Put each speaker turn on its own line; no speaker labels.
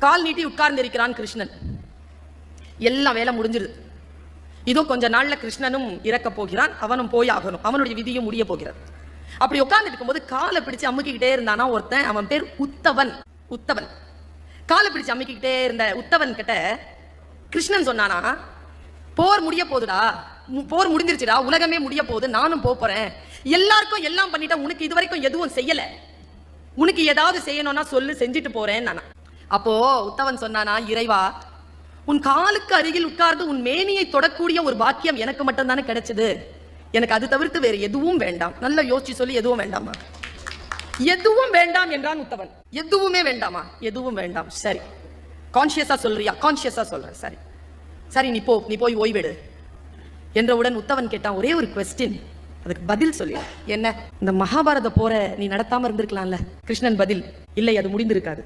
கால் நீட்டி உட்கார்ந்து இருக்கிறான் கிருஷ்ணன். எல்லாம் வேலை முடிஞ்சிருது. இதோ கொஞ்ச நாள்ல கிருஷ்ணனும் இறக்க போகிறான், அவனும் போய் ஆகணும், அவனுடைய விதியும் முடிய போகிறான். அப்படி உட்கார்ந்து இருக்கும்போது காலை பிடிச்சு அமுக்கிக்கிட்டே இருந்தானா ஒருத்தன், அவன் பேர் உத்தவன். உத்தவன் காலை பிடிச்சு அமுக்கிக்கிட்டே இருந்த உத்தவன் கிட்ட கிருஷ்ணன் சொன்னானா, போர் முடிய போகுதுடா, போர் முடிஞ்சிருச்சுடா, உலகமே முடிய போகுது, நானும் போறேன், எல்லாருக்கும் எல்லாம் பண்ணிட்டேன், உனக்கு இது வரைக்கும் எதுவும் செய்யல, உனக்கு ஏதாவது செய்யணும்னா சொல்லு, செஞ்சுட்டு போறேன் நானா. அப்போ உத்தவன் சொன்னானா, இறைவா, உன் காலுக்கு அருகில் உட்கார்ந்து உன் மேனியை தொடக்கூடிய ஒரு பாக்கியம் எனக்கு மட்டும் தானே கிடைச்சது, எனக்கு அது தவிர்த்து வேறு எதுவும் வேண்டாம். நல்லா யோசிச்சு சொல்லி, எதுவும் வேண்டாமா? எதுவும் வேண்டாம் என்றான் உத்தவன். எதுவுமே வேண்டாமா? எதுவும் வேண்டாம். சரி, கான்சியஸா சொல்றியா? கான்சியஸா சொல்றேன். சரி சரி, நீ போய் ஓய்வெடு என்றவுடன் உத்தவன் கேட்டான் ஒரே ஒரு கொஸ்டின், அதுக்கு பதில் சொல்லி. என்ன? இந்த மகாபாரத போரை நீ நடத்தாம இருந்திருக்கலாம்ல? கிருஷ்ணன் பதில், இல்லை, அது முடிந்திருக்காது.